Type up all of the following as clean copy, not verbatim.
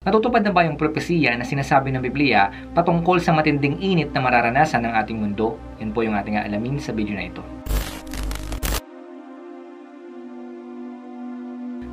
Natutupad na ba yung propesiya na sinasabi ng Biblia patungkol sa matinding init na mararanasan ng ating mundo? Yan po yung ating aalamin sa video na ito.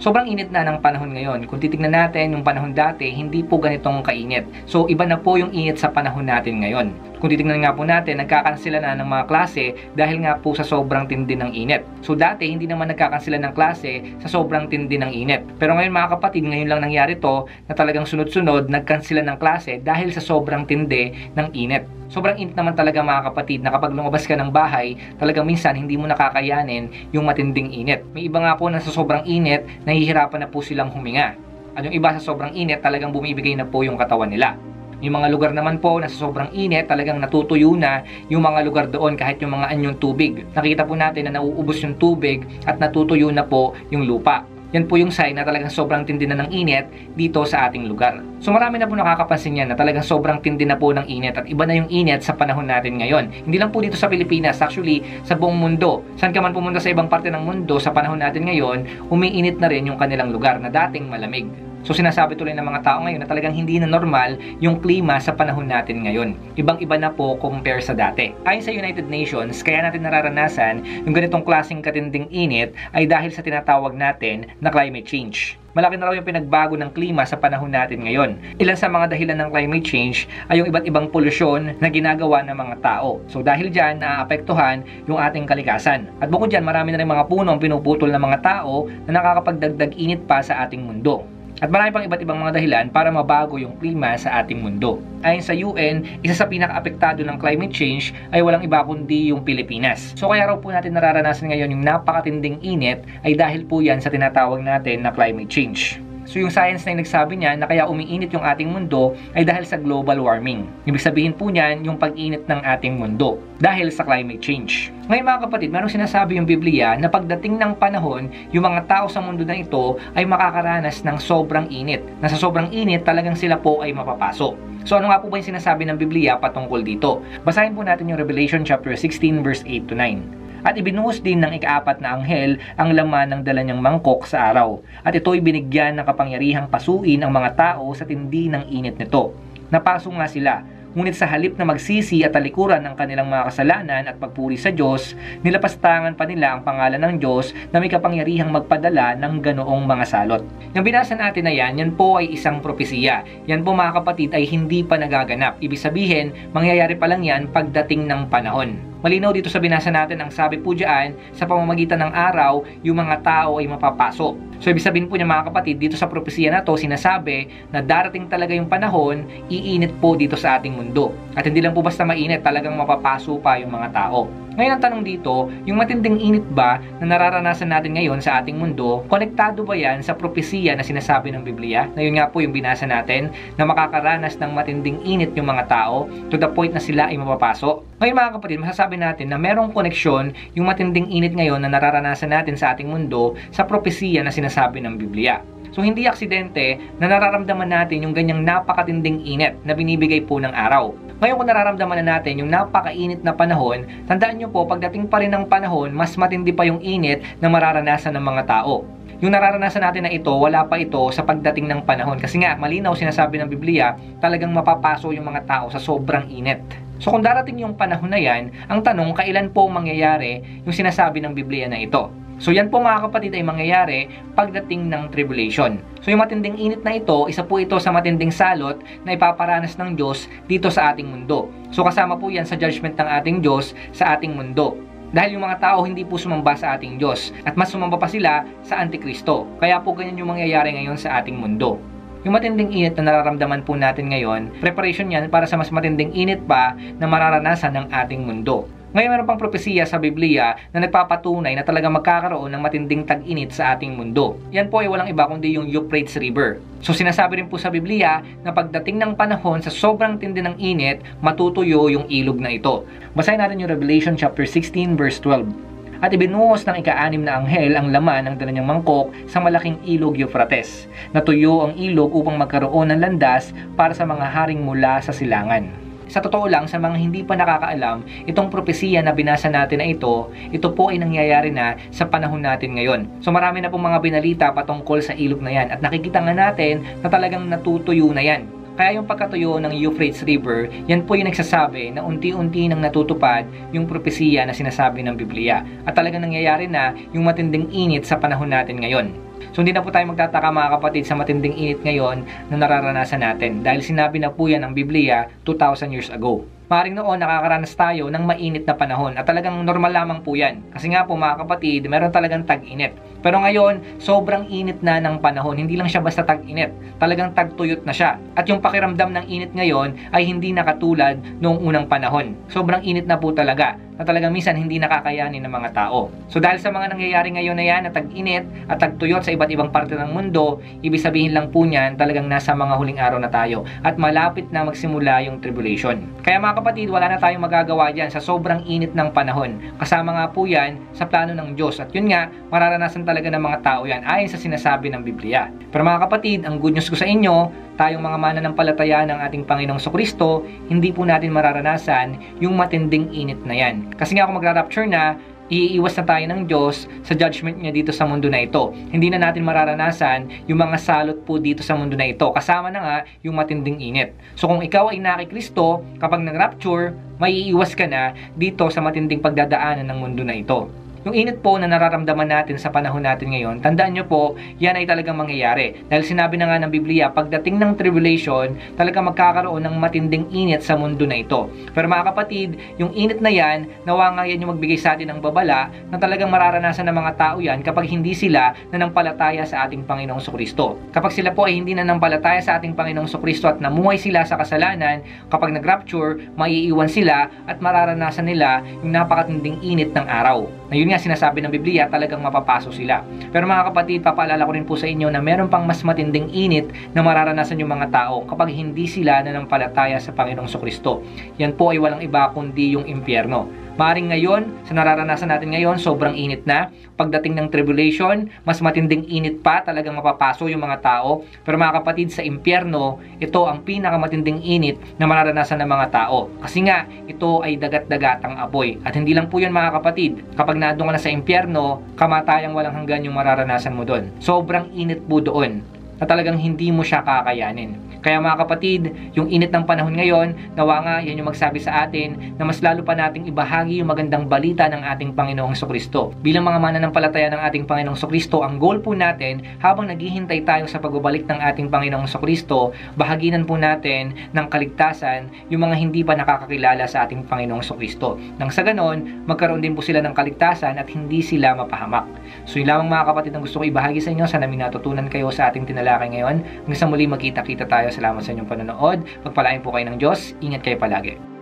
Sobrang init na ng panahon ngayon. Kung titignan natin yung panahon dati, hindi po ganitong kainit. So, iba na po yung init sa panahon natin ngayon. Kung titignan nga po natin, nagkakansela na ng mga klase dahil nga po sa sobrang tindi ng init. So, dati, hindi naman nagkakansela ng klase sa sobrang tindi ng init. Pero ngayon mga kapatid, ngayon lang nangyari to na talagang sunod-sunod nagkansela ng klase dahil sa sobrang tindi ng init. Sobrang init naman talaga mga kapatid na kapag lumabas ka ng bahay, talagang minsan hindi mo nakakayanin yung matinding init. May iba nga po na sa sobrang init, nahihirapan na po silang huminga. At yung iba sa sobrang init, talagang bumibigay na po yung katawan nila. Yung mga lugar naman po na sa sobrang init, talagang natutuyo na yung mga lugar doon kahit yung mga anyong tubig. Nakita po natin na nauubos yung tubig at natutuyo na po yung lupa. Yan po yung sign na talagang sobrang tindi na ng init dito sa ating lugar. So marami na po nakakapansin yan na talagang sobrang tindi na po ng init at iba na yung init sa panahon natin ngayon. Hindi lang po dito sa Pilipinas, actually sa buong mundo. Saan ka man pumunta sa ibang parte ng mundo sa panahon natin ngayon, umiinit na rin yung kanilang lugar na dating malamig. So sinasabi tuloy ng mga tao ngayon na talagang hindi na normal yung klima sa panahon natin ngayon. Ibang-iba na po compare sa dati. Ayon sa United Nations, kaya natin nararanasan yung ganitong klaseng katinding init ay dahil sa tinatawag natin na climate change. Malaki na raw yung pinagbago ng klima sa panahon natin ngayon. Ilan sa mga dahilan ng climate change ay yung iba't ibang polusyon na ginagawa ng mga tao. So dahil dyan, naaapektuhan yung ating kalikasan. At bukod dyan, marami na rin mga puno ang pinuputol ng mga tao na nakakapagdagdag init pa sa ating mundo. At marami pang iba't ibang mga dahilan para mabago yung klima sa ating mundo. Ayon sa UN, isa sa pinaka-apektado ng climate change ay walang iba kundi yung Pilipinas. So kaya raw po natin nararanasan ngayon yung napakatinding init ay dahil po yan sa tinatawag natin na climate change. So yung science na yung nagsabi niya na kaya umiinit yung ating mundo ay dahil sa global warming. Ibig sabihin po niyan yung pag-init ng ating mundo dahil sa climate change. Ngayon mga kapatid, mayroong sinasabi yung Biblia na pagdating ng panahon, yung mga tao sa mundo na ito ay makakaranas ng sobrang init. Na sa sobrang init, talagang sila po ay mapapasok. So ano nga po ba yung sinasabi ng Biblia patungkol dito? Basahin po natin yung Revelation chapter 16 verse 8 to 9. At ibinuhos din ng ika-4 na anghel ang laman ng dala niyang mangkok sa araw. At ito'y binigyan ng kapangyarihang pasuin ang mga tao sa tindi ng init nito. Napaso nga sila. Ngunit sa halip na magsisi at talikuran ng kanilang mga kasalanan at pagpuri sa Diyos, nilapastangan pa nila ang pangalan ng Diyos na may kapangyarihang magpadala ng ganoong mga salot. Yung binasa natin na yan po ay isang propesiya. Yan po mga kapatid ay hindi pa nagaganap. Ibig sabihin, mangyayari pa lang yan pagdating ng panahon. Malinaw dito sa binasa natin ang sabi po dyan, sa pamamagitan ng araw, yung mga tao ay mapapasok. So ibig sabihin po niya mga kapatid, dito sa propesiya na to, sinasabi na darating talaga yung panahon, iinit po dito sa ating mundo. At hindi lang po basta mainit, talagang mapapaso pa yung mga tao. Ngayon ang tanong dito, yung matinding init ba na nararanasan natin ngayon sa ating mundo, konektado ba yan sa propesiya na sinasabi ng Biblia? Na yun nga po yung binasa natin, na makakaranas ng matinding init yung mga tao to the point na sila ay mapapaso. Ngayon mga kapatid, masasabi natin na merong koneksyon yung matinding init ngayon na nararanasan natin sa ating mundo sa propesiya na sinasabi ng Biblia. So hindi aksidente na nararamdaman natin yung ganyang napakatinding init na binibigay po ng araw. Ngayon kung nararamdaman na natin yung napakainit na panahon, tandaan nyo po, pagdating pa rin ng panahon, mas matindi pa yung init na mararanasan ng mga tao. Yung nararanasan natin na ito, wala pa ito sa pagdating ng panahon. Kasi nga, malinaw sinasabi ng Biblia, talagang mapapaso yung mga tao sa sobrang init. So kung darating yung panahon na yan, ang tanong, kailan po mangyayari yung sinasabi ng Biblia na ito? So yan po mga kapatid ay mangyayari pagdating ng tribulation. So yung matinding init na ito, isa po ito sa matinding salot na ipaparanas ng Diyos dito sa ating mundo. So kasama po yan sa judgment ng ating Diyos sa ating mundo. Dahil yung mga tao hindi po sumamba sa ating Diyos at mas sumamba pa sila sa Antikristo. Kaya po ganyan yung mangyayari ngayon sa ating mundo. Yung matinding init na nararamdaman po natin ngayon, preparation yan para sa mas matinding init pa na mararanasan ng ating mundo. Ngayon meron pang propesiya sa Biblia na nagpapatunay na talaga magkakaroon ng matinding tag-init sa ating mundo. Yan po ay walang iba kundi yung Euphrates River. So sinasabi rin po sa Biblia na pagdating ng panahon sa sobrang tindi ng init, matutuyo yung ilog na ito. Basahin natin yung Revelation chapter 16 verse 12. At ibinuhos ng ika-6 na anghel ang laman ng dala niyang mangkok sa malaking ilog Euphrates. Natuyo ang ilog upang magkaroon ng landas para sa mga haring mula sa silangan. Sa totoo lang, sa mga hindi pa nakakaalam, itong propesiya na binasa natin na ito po ay nangyayari na sa panahon natin ngayon. So marami na pong mga binalita patungkol sa ilog na yan at nakikita nga natin na talagang natutuyo na yan. Kaya yung pagkatuyo ng Euphrates River, yan po yung nagsasabi na unti-unti nang natutupad yung propesiya na sinasabi ng Biblia. At talagang nangyayari na yung matinding init sa panahon natin ngayon. So hindi na po tayo magtataka mga kapatid sa matinding init ngayon na nararanasan natin dahil sinabi na po yan ng Biblia 2,000 years ago. Maring noon nakakaranas tayo ng mainit na panahon at talagang normal lamang po yan. Kasi nga po mga kapatid, meron talagang tag-init. Pero ngayon, sobrang init na ng panahon. Hindi lang siya basta tag-init. Talagang tagtuyot na siya. At yung pakiramdam ng init ngayon ay hindi nakatulad noong unang panahon. Sobrang init na po talaga na talagang minsan hindi nakakayanin ng mga tao. So dahil sa mga nangyayari ngayon na yan na tag-init at tagtuyot sa iba't ibang parte ng mundo, ibig sabihin lang po niyan talagang nasa mga huling araw na tayo at malapit na magsimula yung tribulation. Kaya mga kapatid, wala na tayong magagawa dyan sa sobrang init ng panahon. Kasama nga po yan sa plano ng Diyos at yun nga, mararanasan talaga ng mga tao yan ayon sa sinasabi ng Biblia. Pero mga kapatid, ang good news ko sa inyo, tayong mga mananampalataya ng ating Panginoong Kristo, hindi po natin mararanasan yung matinding init na yan. Kasi nga kung magra-rapture na, iiwas na tayo ng Diyos sa judgment niya dito sa mundo na ito. Hindi na natin mararanasan yung mga salot po dito sa mundo na ito. Kasama na nga yung matinding init. So kung ikaw ay naki-Kristo, kapag nag-rapture, maiiwas ka na dito sa matinding pagdadaanan ng mundo na ito. Yung init po na nararamdaman natin sa panahon natin ngayon, tandaan nyo po, yan ay talagang mangyayari. Dahil sinabi na nga ng Biblia, pagdating ng tribulation, talagang magkakaroon ng matinding init sa mundo na ito. Pero mga kapatid, yung init na yan, nawa nga yan yung magbigay sa atin ng babala na talagang mararanasan ng mga tao yan kapag hindi sila nanampalataya sa ating Panginoong Kristo. Kapag sila po ay hindi nanampalataya sa ating Panginoong Kristo at namuhay sila sa kasalanan, kapag nag-rapture, maiiwan sila at mararanasan nila yung napakatinding init ng araw. Na yun nga sinasabi ng Biblia, talagang mapapaso sila. Pero mga kapatid, papaalala ko rin po sa inyo na meron pang mas matinding init na mararanasan yung mga tao kapag hindi sila nanampalataya sa Panginoong Kristo. Yan po ay walang iba kundi yung impyerno. Maring ngayon, sa nararanasan natin ngayon, sobrang init na. Pagdating ng tribulation, mas matinding init pa, talagang mapapaso yung mga tao. Pero mga kapatid, sa impyerno, ito ang pinakamatinding init na mararanasan ng mga tao. Kasi nga, ito ay dagat-dagatang apoy. At hindi lang po yun mga kapatid. Kapag naandun ka na sa impyerno, kamatayang walang hanggan yung mararanasan mo doon. Sobrang init po doon na talagang hindi mo siya kakayanin. Kaya mga kapatid, yung init ng panahon ngayon, nawa nga yan yung magsabi sa atin na mas lalo pa nating ibahagi yung magandang balita ng ating Panginoong Kristo. Bilang mga mananampalataya ng ating Panginoong Kristo, ang goal po natin habang naghihintay tayo sa pagbabalik ng ating Panginoong Kristo, bahaginan po natin ng kaligtasan yung mga hindi pa nakakakilala sa ating Panginoong Kristo. Nang sa ganon, magkaroon din po sila ng kaligtasan at hindi sila mapahamak. So yun lamang mga kapatid ang gusto ko ibahagi sa inyo. Sana may natutunan kayo sa ating tinalakay ngayon. Hanggang sa muli magkita-kita tayo. Salamat sa inyong panonood. Pagpalain po kayo ng Diyos. Ingat kayo palagi.